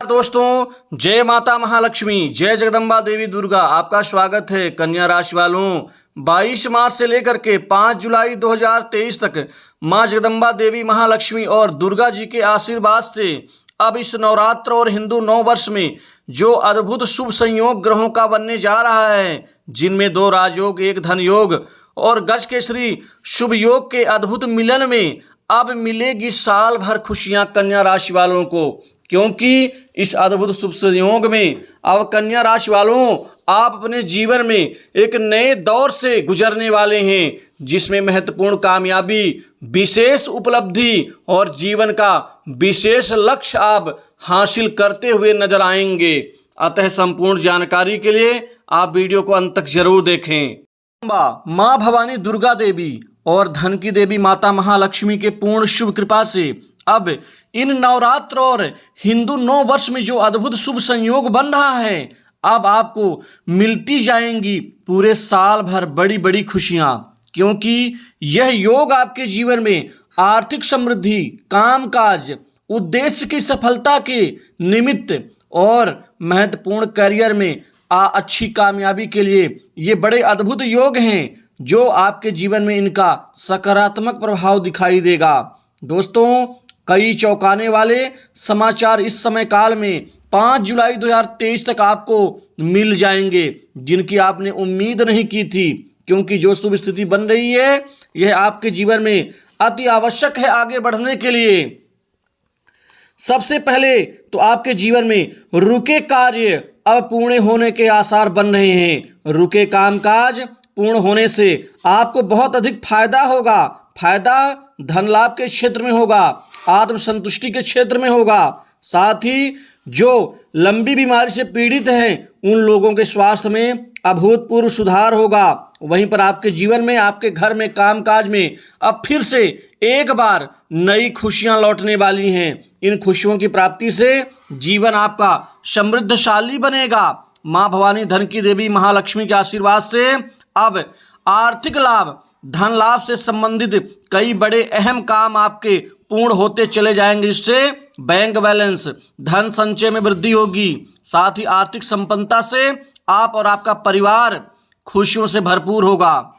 दोस्तों, जय माता महालक्ष्मी, जय जगदम्बा देवी दुर्गा। आपका स्वागत है। कन्या राशि वालों, 22 मार्च से लेकर के 5 जुलाई 2023 तक माँ जगदम्बा देवी महालक्ष्मी और दुर्गा जी के आशीर्वाद से अब इस नवरात्र और हिंदू नव वर्ष में जो अद्भुत शुभ संयोग ग्रहों का बनने जा रहा है, जिनमें 2 राजयोग, 1 धन योग और गज केसरी शुभ योग के अद्भुत मिलन में अब मिलेगी साल भर खुशियां कन्या राशि वालों को। क्योंकि इस अद्भुत शुभ संयोग में अब कन्या राशि वालों, आप अपने जीवन में एक नए दौर से गुजरने वाले हैं, जिसमें महत्वपूर्ण कामयाबी, विशेष उपलब्धि और जीवन का विशेष लक्ष्य आप हासिल करते हुए नजर आएंगे। अतः संपूर्ण जानकारी के लिए आप वीडियो को अंत तक जरूर देखें। माँ भवानी दुर्गा देवी और धन की देवी माता महालक्ष्मी के पूर्ण शुभ कृपा से अब इन नवरात्र और हिंदू नव वर्ष में जो अद्भुत शुभ संयोग बन रहा है, अब आपको मिलती जाएंगी पूरे साल भर बड़ी बड़ी खुशियां। क्योंकि यह योग आपके जीवन में आर्थिक समृद्धि, कामकाज, उद्देश्य की सफलता के निमित्त और महत्वपूर्ण करियर में अच्छी कामयाबी के लिए ये बड़े अद्भुत योग हैं, जो आपके जीवन में इनका सकारात्मक प्रभाव दिखाई देगा। दोस्तों, कई चौंकाने वाले समाचार इस समय काल में 5 जुलाई 2023 तक आपको मिल जाएंगे, जिनकी आपने उम्मीद नहीं की थी। क्योंकि जो शुभ स्थिति बन रही है, यह आपके जीवन में अति आवश्यक है आगे बढ़ने के लिए। सबसे पहले तो आपके जीवन में रुके कार्य अब पूर्ण होने के आसार बन रहे हैं। रुके कामकाज पूर्ण होने से आपको बहुत अधिक फायदा होगा। फायदा धन लाभ के क्षेत्र में होगा, आत्मसंतुष्टि के क्षेत्र में होगा। साथ ही जो लंबी बीमारी से पीड़ित हैं, उन लोगों के स्वास्थ्य में अभूतपूर्व सुधार होगा। वहीं पर आपके जीवन में, आपके घर में, कामकाज में अब फिर से एक बार नई खुशियां लौटने वाली हैं। इन खुशियों की प्राप्ति से जीवन आपका समृद्धशाली बनेगा। माँ भवानी धन की देवी महालक्ष्मी के आशीर्वाद से अब आर्थिक लाभ, धन लाभ से संबंधित कई बड़े अहम काम आपके पूर्ण होते चले जाएंगे, जिससे बैंक बैलेंस, धन संचय में वृद्धि होगी। साथ ही आर्थिक संपन्नता से आप और आपका परिवार खुशियों से भरपूर होगा।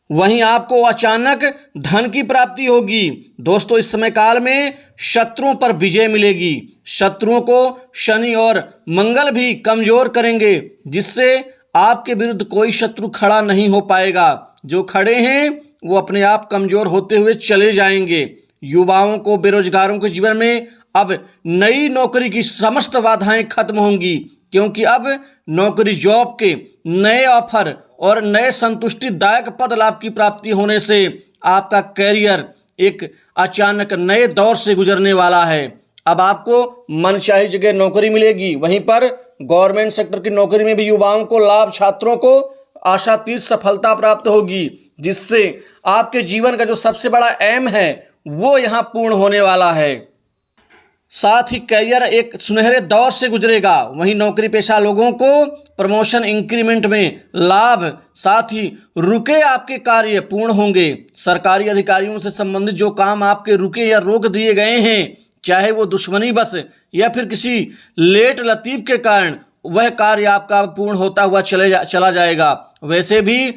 वहीं आपको अचानक धन की प्राप्ति होगी। दोस्तों, इस समय काल में शत्रुओं पर विजय मिलेगी। शत्रुओं को शनि और मंगल भी कमजोर करेंगे, जिससे आपके विरुद्ध कोई शत्रु खड़ा नहीं हो पाएगा। जो खड़े हैं वो अपने आप कमजोर होते हुए चले जाएंगे। युवाओं को, बेरोजगारों के जीवन में अब नई नौकरी की समस्त बाधाएं खत्म होंगी। क्योंकि अब नौकरी, जॉब के नए ऑफर और नए संतुष्टिदायक पद लाभ की प्राप्ति होने से आपका कैरियर एक अचानक नए दौर से गुजरने वाला है। अब आपको मनचाही जगह नौकरी मिलेगी। वहीं पर गवर्नमेंट सेक्टर की नौकरी में भी युवाओं को लाभ, छात्रों को आशातीत सफलता प्राप्त होगी, जिससे आपके जीवन का जो सबसे बड़ा एम है वो यहाँ पूर्ण होने वाला है। साथ ही कैरियर एक सुनहरे दौर से गुजरेगा। वहीं नौकरी पेशा लोगों को प्रमोशन, इंक्रीमेंट में लाभ, साथ ही रुके आपके कार्य पूर्ण होंगे। सरकारी अधिकारियों से संबंधित जो काम आपके रुके या रोक दिए गए हैं, चाहे वो दुश्मनी बस या फिर किसी लेट लतीफ के कारण, वह कार्य आपका पूर्ण होता हुआ चला जाएगा। वैसे भी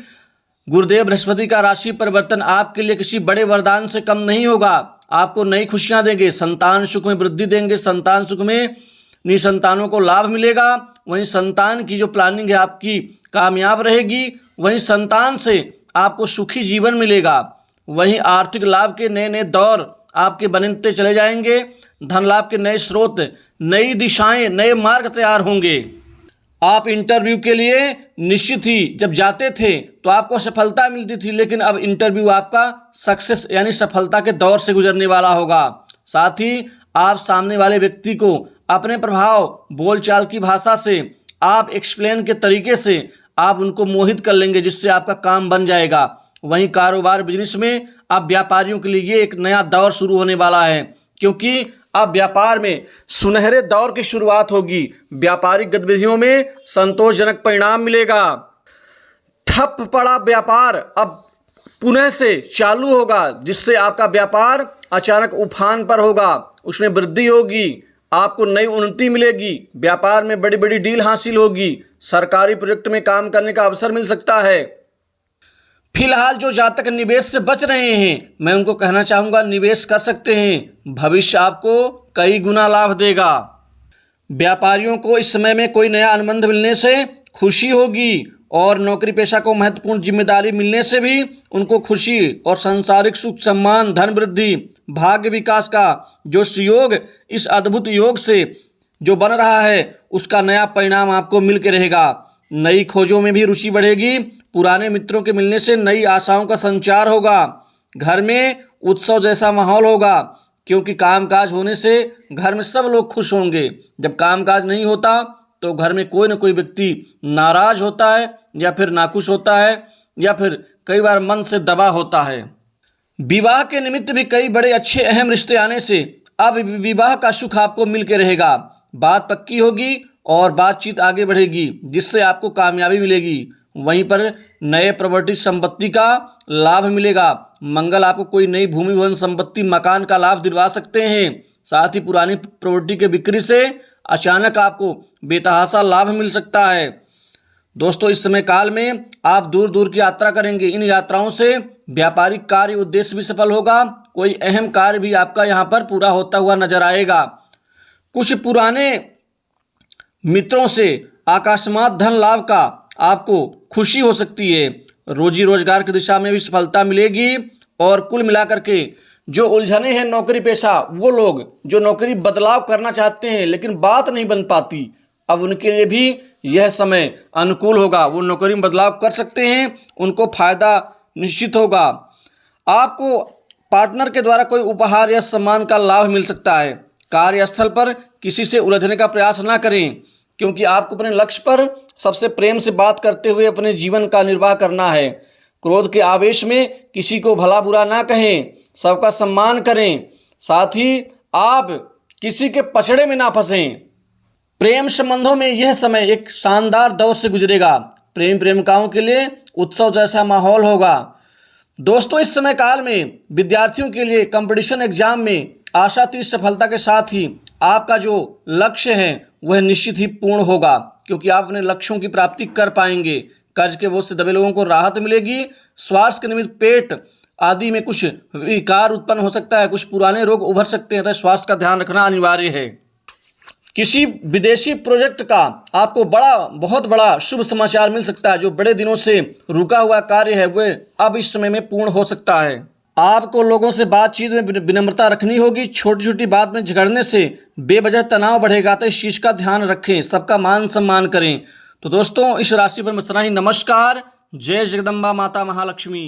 गुरुदेव बृहस्पति का राशि परिवर्तन आपके लिए किसी बड़े वरदान से कम नहीं होगा। आपको नई खुशियां देंगे, संतान सुख में वृद्धि देंगे। संतान सुख में निसंतानों को लाभ मिलेगा। वहीं संतान की जो प्लानिंग है आपकी कामयाब रहेगी। वहीं संतान से आपको सुखी जीवन मिलेगा। वहीं आर्थिक लाभ के नए नए दौर आपके बनते चले जाएंगे। धन लाभ के नए स्रोत, नई दिशाएं, नए मार्ग तैयार होंगे। आप इंटरव्यू के लिए निश्चित ही जब जाते थे तो आपको सफलता मिलती थी, लेकिन अब इंटरव्यू आपका सक्सेस यानी सफलता के दौर से गुजरने वाला होगा। साथ ही आप सामने वाले व्यक्ति को अपने प्रभाव, बोलचाल की भाषा से, आप एक्सप्लेन के तरीके से आप उनको मोहित कर लेंगे, जिससे आपका काम बन जाएगा। वहीं कारोबार, बिजनेस में अब व्यापारियों के लिए ये एक नया दौर शुरू होने वाला है। क्योंकि अब व्यापार में सुनहरे दौर की शुरुआत होगी। व्यापारिक गतिविधियों में संतोषजनक परिणाम मिलेगा। ठप पड़ा व्यापार अब पुनः से चालू होगा, जिससे आपका व्यापार अचानक उफान पर होगा, उसमें वृद्धि होगी। आपको नई उन्नति मिलेगी, व्यापार में बड़ी बड़ी डील हासिल होगी, सरकारी प्रोजेक्ट में काम करने का अवसर मिल सकता है। फिलहाल जो जातक निवेश से बच रहे हैं, मैं उनको कहना चाहूँगा निवेश कर सकते हैं, भविष्य आपको कई गुना लाभ देगा। व्यापारियों को इस समय में कोई नया अनुबंध मिलने से खुशी होगी और नौकरी पेशा को महत्वपूर्ण जिम्मेदारी मिलने से भी उनको खुशी और सांसारिक सुख, सम्मान, धन वृद्धि, भाग्य विकास का जो सुयोग, इस अद्भुत योग से जो बन रहा है उसका नया परिणाम आपको मिल के रहेगा। नई खोजों में भी रुचि बढ़ेगी, पुराने मित्रों के मिलने से नई आशाओं का संचार होगा, घर में उत्सव जैसा माहौल होगा, क्योंकि कामकाज होने से घर में सब लोग खुश होंगे। जब कामकाज नहीं होता तो घर में कोई न कोई व्यक्ति नाराज होता है या फिर नाखुश होता है या फिर कई बार मन से दबा होता है। विवाह के निमित्त भी कई बड़े अच्छे अहम रिश्ते आने से अब विवाह का सुख आपको मिल के रहेगा। बात पक्की होगी और बातचीत आगे बढ़ेगी, जिससे आपको कामयाबी मिलेगी। वहीं पर नए प्रॉपर्टी संपत्ति का लाभ मिलेगा। मंगल आपको कोई नई भूमि भवन संपत्ति मकान का लाभ दिलवा सकते हैं। साथ ही पुरानी प्रॉपर्टी के बिक्री से अचानक आपको बेतहाशा लाभ मिल सकता है। दोस्तों, इस समय काल में आप दूर दूर की यात्रा करेंगे। इन यात्राओं से व्यापारिक कार्य उद्देश्य भी सफल होगा। कोई अहम कार्य भी आपका यहाँ पर पूरा होता हुआ नजर आएगा। कुछ पुराने मित्रों से अकस्मात धन लाभ का आपको खुशी हो सकती है। रोजी रोजगार की दिशा में भी सफलता मिलेगी और कुल मिलाकर के जो उलझने हैं नौकरी पेशा, वो लोग जो नौकरी बदलाव करना चाहते हैं लेकिन बात नहीं बन पाती, अब उनके लिए भी यह समय अनुकूल होगा। वो नौकरी में बदलाव कर सकते हैं, उनको फायदा निश्चित होगा। आपको पार्टनर के द्वारा कोई उपहार या सम्मान का लाभ मिल सकता है। कार्यस्थल पर किसी से उलझने का प्रयास ना करें, क्योंकि आपको अपने लक्ष्य पर सबसे प्रेम से बात करते हुए अपने जीवन का निर्वाह करना है। क्रोध के आवेश में किसी को भला बुरा ना कहें, सबका सम्मान करें। साथ ही आप किसी के पछड़े में ना फंसें। प्रेम संबंधों में यह समय एक शानदार दौर से गुजरेगा। प्रेम प्रेमिकाओं के लिए उत्सव जैसा माहौल होगा। दोस्तों, इस समय काल में विद्यार्थियों के लिए कंपटीशन एग्जाम में आशातीत सफलता के साथ ही आपका जो लक्ष्य है वह निश्चित ही पूर्ण होगा, क्योंकि आप अपने लक्ष्यों की प्राप्ति कर पाएंगे। कर्ज के बोझ से दबे लोगों को राहत मिलेगी। स्वास्थ्य के निमित्त पेट आदि में कुछ विकार उत्पन्न हो सकता है, कुछ पुराने रोग उभर सकते हैं, तो स्वास्थ्य का ध्यान रखना अनिवार्य है। किसी विदेशी प्रोजेक्ट का आपको बहुत बड़ा शुभ समाचार मिल सकता है। जो बड़े दिनों से रुका हुआ कार्य है वह अब इस समय में पूर्ण हो सकता है। आपको लोगों से बातचीत में विनम्रता रखनी होगी। छोटी छोटी बात में झगड़ने से बेवजह तनाव बढ़ेगा, तो इस चीज़ का ध्यान रखें। सबका मान सम्मान करें। तो दोस्तों, इस राशि पर इतना ही। नमस्कार। जय जगदम्बा माता महालक्ष्मी।